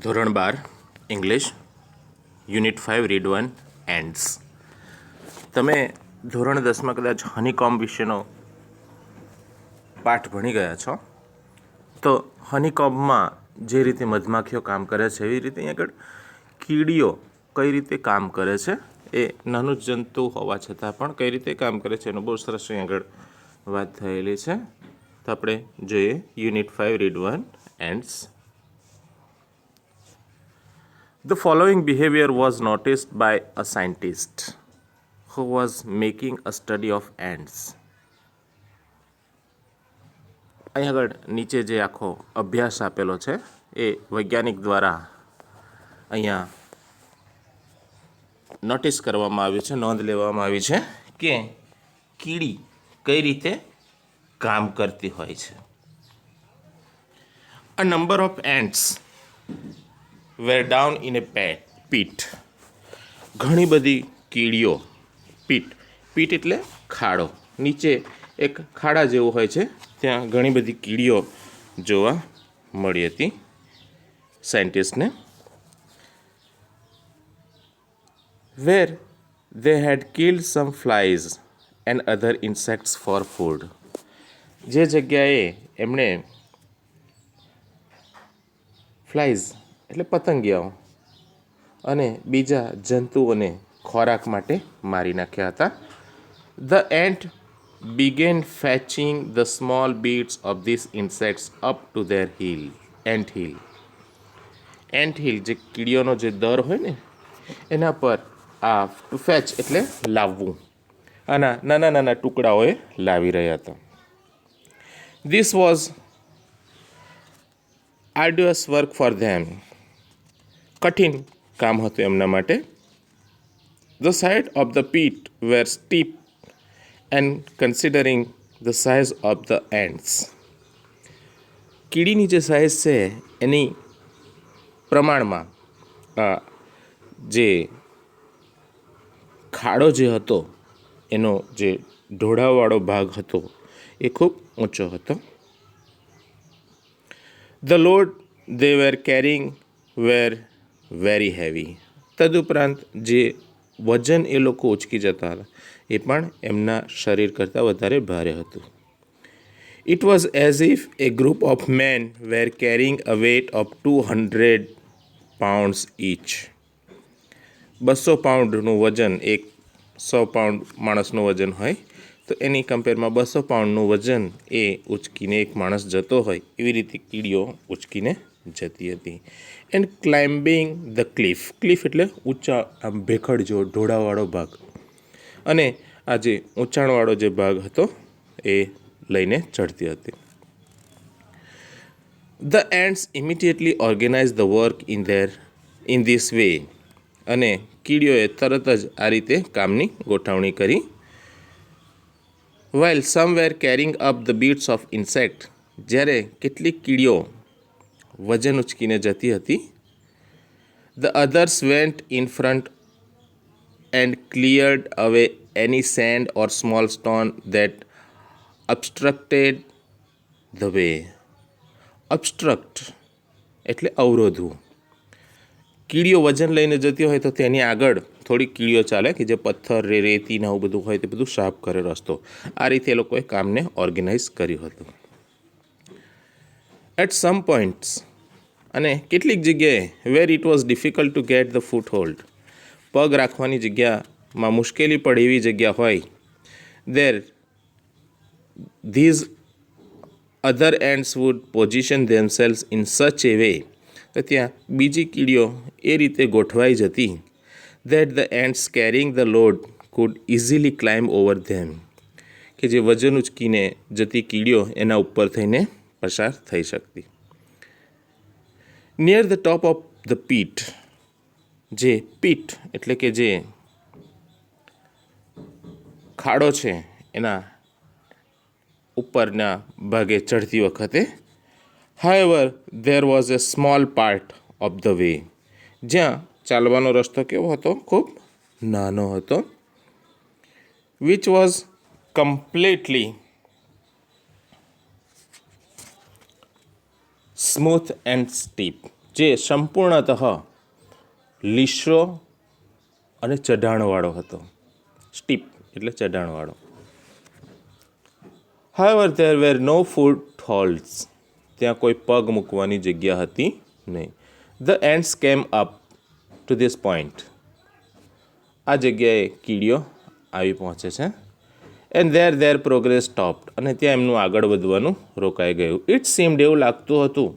ધોરણ 12 English unit 5 read 1 ends. તમે ધોરણ 10માં કદાચ હનીકોમ્બ વિશેનો પાઠ ભણી ગયા છો. તો હનીકોમ્બમાં જે રીતે મધમાખીઓ કામ કરે છે એવી રીતે અહીં આગળ કીડીઓ કઈ રીતે કામ કરે છે, એ નાનું જ જંતુ હોવા છતાં પણ કઈ રીતે કામ કરે છે એનું બહુ સરસ અહીં આગળ વાત થયેલી છે. તો આપણે જોઈએ unit 5 read 1 ends. The following behavior was noticed by a scientist who was making a study of ants. અહીં આગળ નીચે જે આખો અભ્યાસ આપેલો છે એ વૈજ્ઞાનિક દ્વારા અહીંયા નોટિસ કરવામાં આવ્યું છે, નોંધ લેવામાં આવી છે કે કીડી કઈ રીતે કામ કરતી હોય છે. A number of ants were down in a pit. ઘણી બધી કીડીઓ, પીટ એટલે ખાડો, નીચે એક ખાડા જેવું હોય છે, ત્યાં ઘણી બધી કીડીઓ જોવા મળી હતી સાયન્ટિસ્ટને. Where they had killed some flies and other insects for food. જે જગ્યાએ એમણે ફ્લાઇઝ એટલે પતંગિયાઓ અને બીજા જંતુઓને ખોરાક માટે મારી નાખ્યા હતા. The ant began fetching the small bits of these insects up to their ant hill. Ant hill જે કીડીઓનો જે દર હોય ને એના પર આ ટુ ફેચ એટલે લાવવું, આના નાના નાના ટુકડાઓ એ લાવી રહ્યા હતા. This was arduous work for them. કઠિન કામ હતું એમના માટે. The side of the pit were steep and considering the size of the ants. કીડીની જે સાઇઝ છે એની પ્રમાણમાં જે ખાડો જે હતો એનો જે ઢોળાવવાળો ભાગ હતો એ ખૂબ ઊંચો હતો. The load they were carrying were very heavy. તદુપરાંત જે વજન એ લોકો ઉચકી જતા હતા એ પણ એમના શરીર કરતાં વધારે ભારે હતું. It was as if a group of men were carrying a weight of 200 pounds each. 200 પાઉન્ડનું વજન, એક 100 પાઉન્ડ માણસનું વજન હોય તો એની કમ્પેરમાં 200 પાઉન્ડનું વજન એ ઉચકીને એક માણસ જતો હોય એવી રીતે કીડીઓ ઉચકીને જતી હતી. એન્ડ ક્લાઇમ્બિંગ ધ ક્લિફ એટલે ઊંચા આમ ભેખડ જેવો ઢોળાવાળો ભાગ, અને આ જે ઊંચાણવાળો જે ભાગ હતો એ લઈને ચડતી હતી. The ants immediately organized the work in this way. અને કીડીઓએ તરત જ આ રીતે કામની ગોઠવણી કરી. While some were carrying up the bits of insect, જ્યારે કેટલીક કીડીઓ વજન ઉચકીને જતી હતી. The others went in front and cleared away any sand or small stone that obstructed the way. Obstruct એટલે અવરોધવું. કીડીઓ વજન લઈને જતી હોય તો તેની આગળ થોડી કીડીઓ ચાલે કે જે પથ્થર, રેતી ને આવું બધું હોય તે બધું સાફ કરે રસ્તો. આ રીતે એ લોકોએ કામને ઓર્ગેનાઇઝ કર્યું હતું. એટ સમ પોઈન્ટ્સ, અને કેટલીક જગ્યાએ where it was difficult to get the foothold, પગ રાખવાની જગ્યામાં મુશ્કેલી પડે એવી જગ્યા હોય, there these other ants would position themselves in such a way, તો ત્યાં બીજી કીડીઓ એ રીતે ગોઠવાઈ જતી that the ants carrying the load could easily climb over them, કે જે વજન ઉચકીને જતી કીડીઓ એના ઉપર થઈને પસાર થઈ શકતી. Near the top of the pit, જે પીટ એટલે કે જે ખાડો છે એના ઉપરના ભાગે ચડતી વખતે, however there was a small part of the way, જ્યાં ચાલવાનો રસ્તો કેવો હતો, ખૂબ નાનો હતો. which was completely smooth and steep, જે સંપૂર્ણતઃ લીસો અને ચઢાણવાળો હતો. સ્ટીપ એટલે ચઢાણવાળો. However there were no footholds, ત્યાં કોઈ પગ મૂકવાની જગ્યા હતી નહીં. The ants came up to this point, આ જગ્યાએ કીડીઓ આવી પહોંચે છે. એન્ડ ધેર પ્રોગ્રેસ સ્ટોપ્ડ, અને ત્યાં એમનું આગળ વધવાનું રોકાઈ ગયું. ઇટ સીમ્ડ, એવું લાગતું હતું,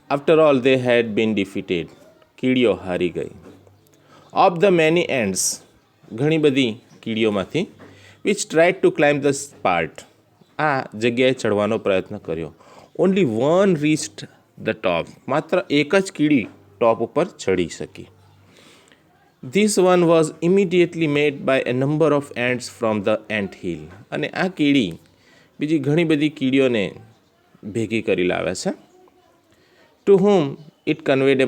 after all they had been defeated, કીડીઓ હારી ગઈ. ઓફ ધ મેની એન્ડ્સ, ઘણી બધી કીડીઓમાંથી, which tried to climb the part, આ જગ્યાએ ચડવાનો પ્રયત્ન કર્યો. Only one reached the top, માત્ર એક જ કીડી ટોપ ઉપર ચડી શકી. This one was immediately made by a number of ants from the anthill, અને આ કીડી બીજી ઘણી બધી કીડીઓને ભેગી કરી લાવે છે. To whom it conveyed a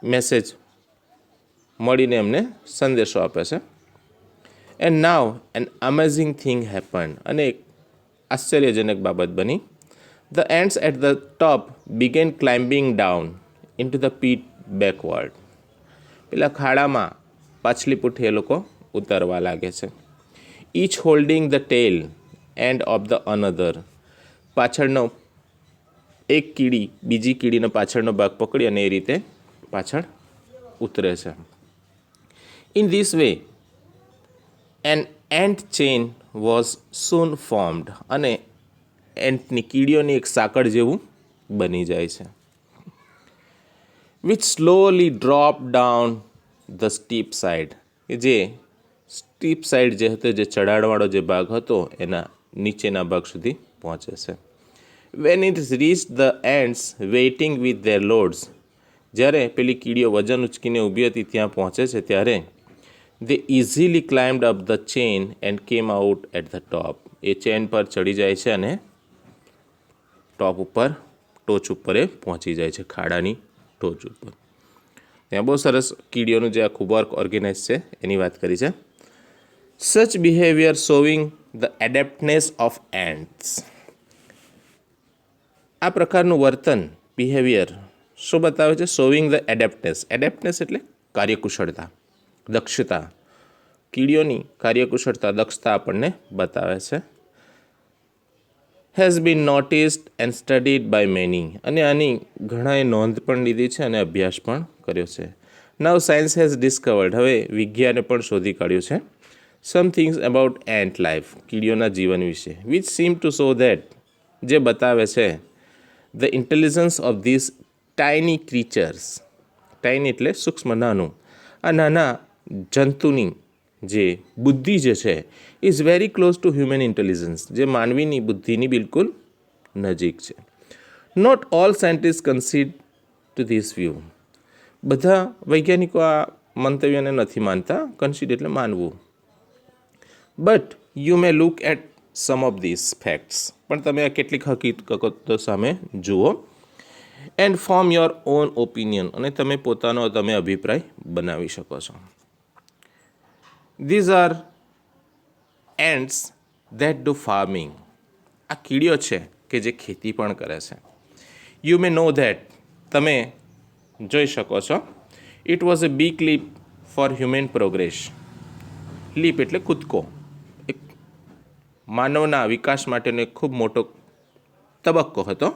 message મળીને એમને સંદેશો આપે છે. And now an amazing thing happen, અને એક આશ્ચર્યજનક બાબત બની. The ants at the top began climbing down into the pit backward, પેલા ખાડામાં પાછલી પૂઠે એ લોકો ઉતરવા લાગે છે. Each holding the tail end of the another, પાછળનો એક કીડી બીજી કીડીનો પાછળનો ભાગ પકડી અને એ રીતે પાછળ ઉતરે છે. In this way an ant chain was soon formed, અને એન્ટની કીડીઓની એક સાંકળ જેવું બની જાય છે. Which slowly drop down the steep side, કે જે સ્ટીપ સાઇડ જે હતો, જે ચઢાણવાળો જે ભાગ હતો, એના નીચેના ભાગ સુધી પહોંચે છે. When it reach the ants waiting with their loads, જ્યારે પેલી કીડીઓ વજન ઉચકીને ઊભી હતી ત્યાં પહોંચે છે, ત્યારે they easily climbed up the chain and came out at the top, એ ચેન પર ચડી જાય છે અને ટોપ ઉપર, ટોચ ઉપર એ પહોંચી જાય છે, ખાડાની ટોચ ઉપર. ત્યાં બહુ સરસ કીડીઓનું જે આખું વર્ક ઓર્ગેનાઇઝ છે એની વાત કરી છે. Such behaviour showing the adeptness of ants, આ પ્રકારનું વર્તન, બિહેવિયર શું બતાવે છે? શોવિંગ ધ એડેપ્ટનેસ એટલે કાર્યકુશળતા, દક્ષતા, કીડીઓની કાર્યકુશળતા, દક્ષતા આપણને બતાવે છે. Has been noticed and studied by many, અને આની ઘણાએ નોંધ પણ લીધી છે અને અભ્યાસ પણ કર્યો છે. નાવ સાયન્સ હેઝ ડિસ્કવર્ડ, હવે વિજ્ઞાને પણ શોધી કાઢ્યું છે, સમ થિંગ્સ અબાઉટ એન્ટ લાઈફ, કીડીઓના જીવન વિશે, which sim to show that, જે બતાવે છે the intelligence of this tiny ક્રીચર્સ, tiny એટલે સૂક્ષ્મ, નાનું, આ નાના જંતુની જે બુદ્ધિ જે છે is very close to human intelligence, જે માનવીની બુદ્ધિની બિલકુલ નજીક છે. Not all scientist concede to this view, બધા વૈજ્ઞાનિકો આ મંતવ્યને નથી માનતા, કન્સીડ એટલે માનવું. But you may look at some of this facts, પણ તમે આ કેટલીક હકીકતો સામે જુઓ. And form your own opinion, અને તમે પોતાનો અભિપ્રાય બનાવી શકો છો. These are ants that do farming, આ કીડીઓ છે કે જે ખેતી પણ કરે છે. યુ મે નો ધેટ, તમે જોઈ શકો છો. It was a big leap for human progress, leap એટલે કૂદકો, એક માનવના વિકાસ માટેનો એક ખૂબ મોટો તબક્કો હતો.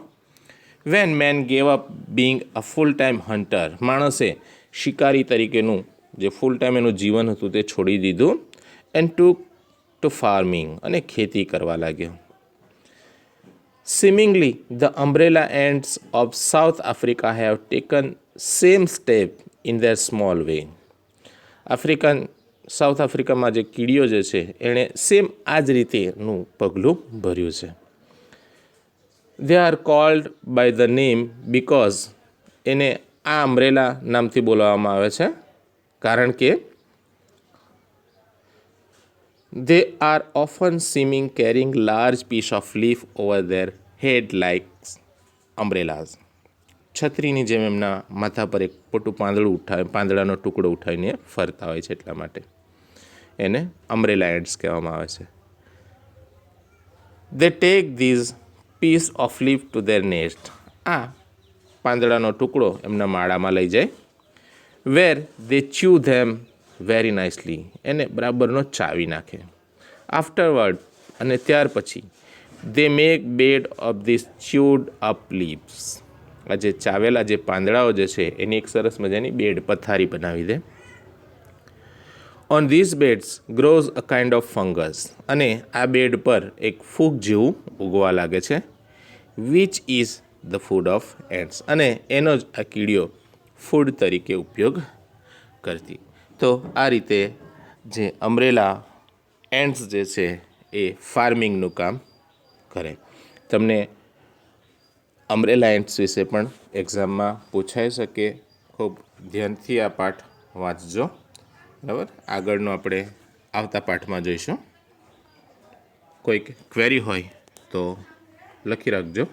When man gave up being a full time hunter, માણસે શિકારી તરીકેનું જે ફૂલ ટાઈમ એનું જીવન હતું તે છોડી દીધું. એન્ડ ટુ ફાર્મિંગ, અને ખેતી કરવા લાગ્યો. Seemingly the umbrella ants of South Africa have taken same step in their small way, South આફ્રિકામાં જે કીડીઓ જે છે એણે સેમ આ જ રીતેનું પગલું ભર્યું છે. They are called by the name because, એને આ અમ્બ્રેલા નામથી બોલાવવામાં આવે છે કારણ કે they are often seen carrying large piece of leaf over their head like umbrellas. છત્રીની જેમ એમના માથા પર એક મોટું પાંદડાનો ટુકડો ઉઠાવીને ફરતા હોય છે, એટલા માટે એને અમ્બ્રેલા એન્ડ્સ કહેવામાં આવે છે. They take these piece of leaf to their nest, આ પાંદડાનો ટુકડો એમના માળામાં લઈ જાય. વેર દે ચ્યુ ધેમ વેરી નાઇસલી, એને બરાબરનો ચાવી નાખે. આફ્ટરવર્ડ, અને ત્યાર પછી, they make bed of this chewed up leaves, આ જે ચાવેલા જે પાંદડાઓ જે છે એની એક સરસ મજાની બેડ પથારી બનાવી દે. On this beds grows a kind of fungus, અને આ બેડ પર એક ફૂગ જેવું ઉગવા લાગે છે. Which is the food of ants, અને એનો જ આ કીડીઓ ફૂડ તરીકે ઉપયોગ કરતી. તો આ રીતે જે અમ્બ્રેલા એન્ટ્સ જે છે એ ફાર્મિંગનું કામ કરે. તમને અમ્બ્રેલા એન્ટ્સ વિશે પણ એક્ઝામમાં પૂછાઈ શકે. ખૂબ ધ્યાનથી આ પાઠ વાંચજો. બરાબર, આગળનો આપણે આવતા પાઠમાં જોઈશું. કોઈક ક્વેરી હોય તો લખી રાખજો.